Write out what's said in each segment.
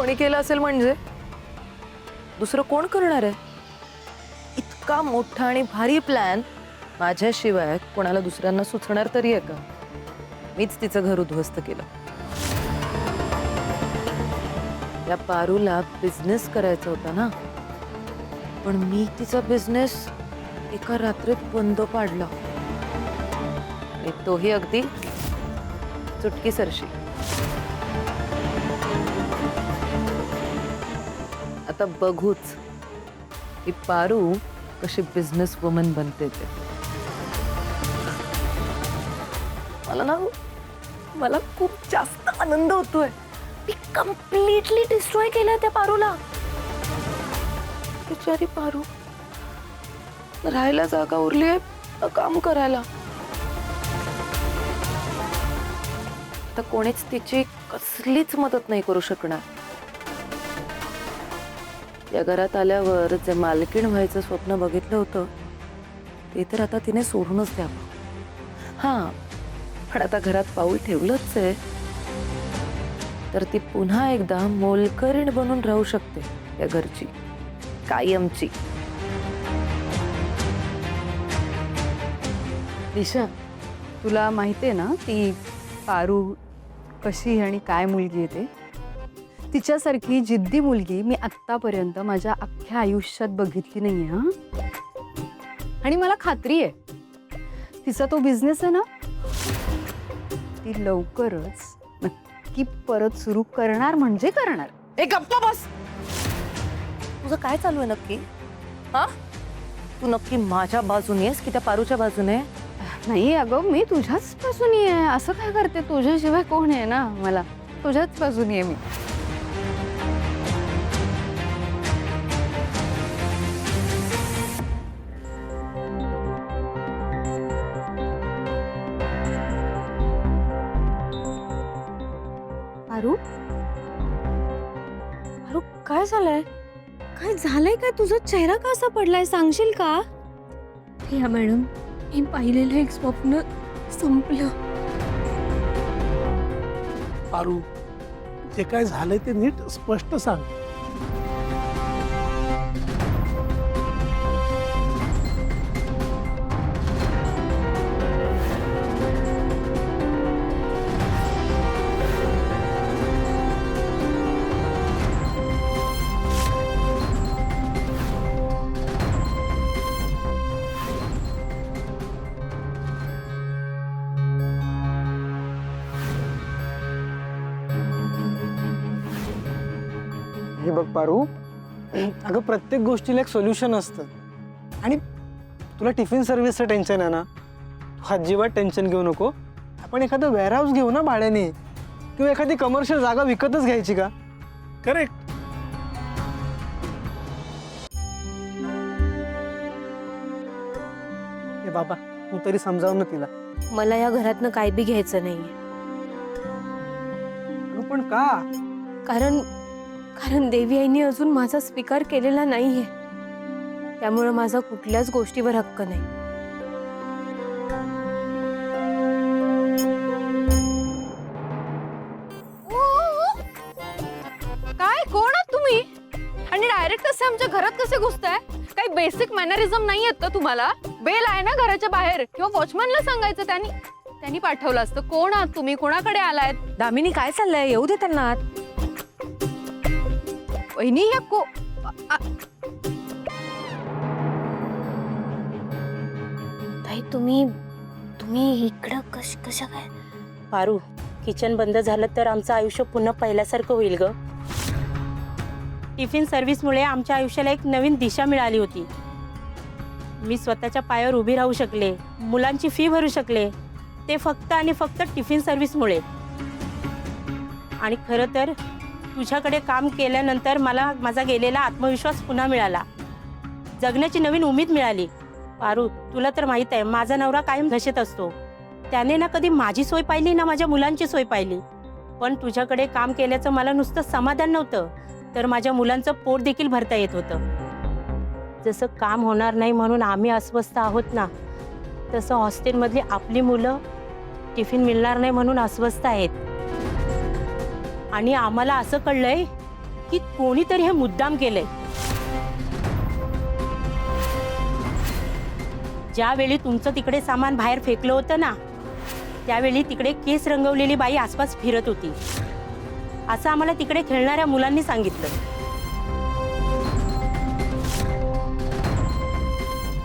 कोणी केलं असेल म्हणजे? दुसरं कोण करणार आहे? इतका मोठा आणि भारी प्लॅन माझ्याशिवाय कोणाला दुसऱ्यांना सुचणार तरी आहे का? मीच तिचं घर उद्ध्वस्त केलं. या पारूला बिझनेस करायचा होता ना, पण मी तिचा बिझनेस एका रात्रीत बंद पाडला आणि तोही अगदी चुटकीसरशी. आता बघूच ही पारू कशी बिझनेस वुमन बनते ते. मला खूप जास्त आनंद होतोय. मी कम्प्लीटली डिस्ट्रॉय केलंय त्या पारूला. बिचारी पारू, राहायला जागा उरलीये ना काम करायला. आता कोणीच तिची कसलीच मदत नाही करू शकणार. या घरात आल्यावर जे मालकीण व्हायचं स्वप्न बघितलं होतं ते तर आता तिने सोडूनच द्यावं. हां, पण आता घरात पाऊल ठेवलंच आहे तर ती पुन्हा एकदा मोलकरीण बनून राहू शकते या घरची, कायमची. दिशा, तुला माहिती आहे ना ती पारू कशी आणि काय मुलगी आहे ते? तिच्यासारखी जिद्दी मुलगी मी आत्तापर्यंत माझ्या अख्ख्या आयुष्यात बघितली नाही आहे. हां, आणि मला खात्री आहे तिचा तो बिझनेस आहे ना, ती लवकरच नक्की परत सुरू करणार म्हणजे करणार. एक गप्पा बस. तुझं काय चालू आहे नक्की? हा, तू नक्की माझ्या बाजूने आहेस की त्या पारूच्या बाजूने? नाही अगं, मी तुझ्याच बाजूनी आहे. असं काय करते? तुझ्याशिवाय कोण आहे ना मला. तुझ्याच बाजूनी आहे मी. पारू, पारू काय झालंय? काय झालंय? काय तुझा चेहरा का असा पडलाय? सांगशील का? या मॅडम, मी पाहिलेलं एक स्वप्न संपलं. पारू, जे काय झालंय ते नीट स्पष्ट सांग. हे बघ पारू, अगं प्रत्येक गोष्टीला एक सोल्युशन असतं. आणि तुला टिफिन सर्व्हिसचं टेन्शन आहे ना, तू अजिबात टेन्शन घेऊ नको. आपण एखादं वेअरहाऊस घेऊ ना भाड्याने, किंवा एखादी कमर्शियल जागा विकतच घ्यायची का? करेक्ट. हे बाबा, तू तरी समजाव ना तिला. मला या घरातनं काय बी घ्यायचं नाहीये. अगं पण का? कारण देवी आईने अजून माझा स्वीकार केलेला नाहीये. त्यामुळे माझा कुठल्याच गोष्टीवर हक्क नाही. काय, कोण आहात तुम्ही? आणि डायरेक्ट कसे आमच्या घरात कसे घुसताय? काही बेसिक मॅनरिझम नाही आहेत का तुम्हाला? बेल आहे ना घराच्या बाहेर, किंवा वॉचमॅनला सांगायचं, त्यांनी पाठवलं असतं. कोण आहात तुम्ही? कोणाकडे आलायत? दामिनी, काय चाललंय? येऊ दे त्यांना आत. वहिनी या ताई, तुम्ही इकडं कशा काय? पारू, किचन बंद झालं तर आमचं आयुष्य पुन्हा पहिल्यासारखं होईल ग. टिफिन सर्व्हिसमुळे आमच्या आयुष्याला एक नवीन दिशा मिळाली होती. मी स्वतःच्या पायावर उभी राहू शकले, मुलांची फी भरू शकले, ते फक्त आणि फक्त टिफिन सर्व्हिसमुळे. आणि खरं तर तुझ्याकडे काम केल्यानंतर मला माझा गेलेला आत्मविश्वास पुन्हा मिळाला, जगण्याची नवीन उमेद मिळाली. पारू, तुला तर माहीत आहे माझा नवरा कायम घशेत असतो. त्याने ना कधी माझी सोय पाहिली ना माझ्या मुलांची सोय पाहिली. पण तुझ्याकडे काम केल्याचं मला नुसतं समाधान नव्हतं, तर माझ्या मुलांचं पोट देखील भरता येत होतं. जसं काम होणार नाही म्हणून आम्ही अस्वस्थ आहोत ना, तसं हॉस्टेलमधली आपली मुलं टिफिन मिळणार नाही म्हणून अस्वस्थ आहेत. आणि आम्हाला असं कळलंय की कोणीतरी हे मुद्दाम केलंय. ज्यावेळी तुमचं तिकडे सामान बाहेर फेकलं होतं ना, त्यावेळी तिकडे केस रंगवलेली बाई आसपास फिरत होती असं आम्हाला तिकडे खेळणाऱ्या मुलांनी सांगितलं.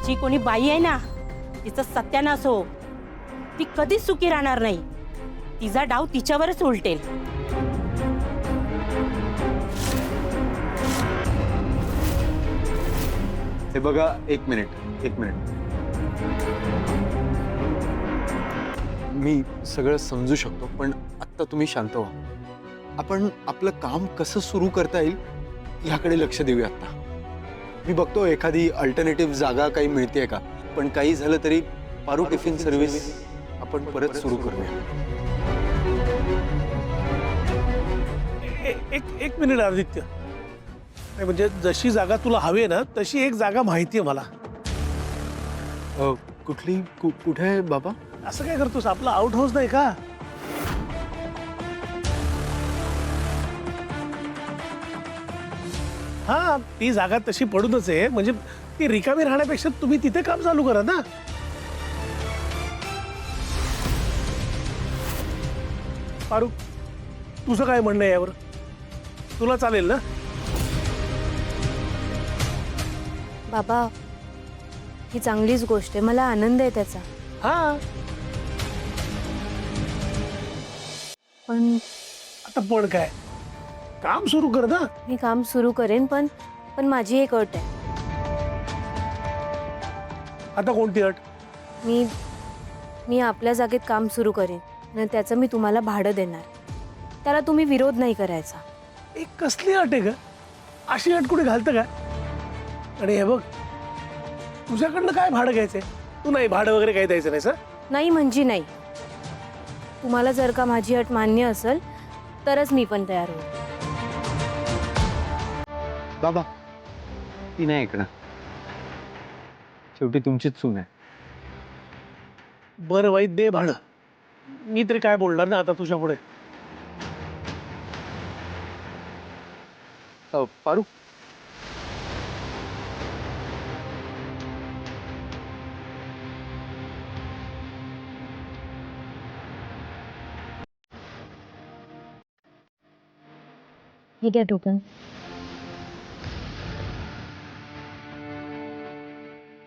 जी कोणी बाई आहे ना, तिचं सत्यानाश हो. ती कधीच सुखी राहणार नाही. तिचा डाव तिच्यावरच उलटेल. हे बघा, एक मिनिट. मी सगळं समजू शकतो, पण आत्ता तुम्ही शांत व्हा. आपण आपलं काम कसं सुरू करता येईल ह्याकडे लक्ष देऊया आता. मी बघतो एखादी अल्टरनेटिव्ह जागा काही मिळते का, पण काही झालं तरी पारू टिफिन सर्व्हिस आपण परत सुरू करूया. एक मिनिट आदित्य. नाही म्हणजे जशी जागा तुला हवी आहे ना, तशी एक जागा माहिती आहे मला. कुठली कुठे आहे बाबा? असं काय करतोस, आपला आउट हाऊस नाही का? हा, ती जागा तशी पडूनच आहे. म्हणजे ती रिकामी राहण्यापेक्षा तुम्ही तिथे काम चालू करा ना. पारू, तुझं काय म्हणणं आहे यावर? तुला चालेल ना? बाबा, ही चांगलीच गोष्ट आहे. मला आनंद आहे त्याचा. हा, पण आता पण काय, काम सुरू कर ना. मी काम सुरू करेन, पण माझी एक अट आहे. आता कोणती अट? मी आपल्या जागेत काम सुरू करेन आणि त्याचं मी तुम्हाला भाडं देणार. त्याला तुम्ही विरोध नाही करायचा. एक कसली अट आहे ग? अशी अट कुठे घालतं का? आणि हे बघ, तुझ्याकडनं काय भाडं घ्यायचंय? तू नाही भाडं वगैरे काही द्यायचं नाही सर. नाही म्हणजे नाही. तुम्हाला जर का माझी अट मान्य असेल तरच मी पण तयार होईल. बाबा, ती नाही ऐकणार. शेवटी तुमचीच सून आहे. बरं वाईट दे भाडं. मी तरी काय बोलणार ना आता तुझ्या पुढे. पारू, हे घ्या टोकन.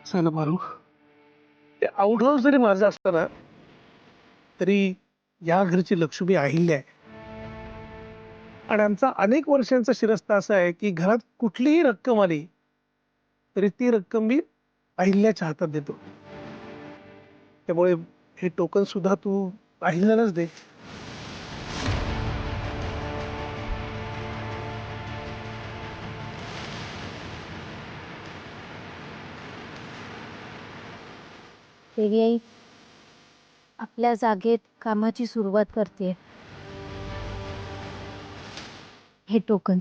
चला मारू. ते आउट हाऊस जरी माझं असतं ना, तरी या घरची लक्ष्मी अहिल्या आहे. आणि आमचा अनेक वर्षांचा शिरस्ता असा आहे की घरात कुठलीही रक्कम आली तरी ती रक्कम मी अहिल्याच्या हातात देतो. त्यामुळे हे टोकन सुद्धा तू अहिल्यालाच दे. देवी आई आपल्या जागेत कामाची सुरुवात करते. हे टोकन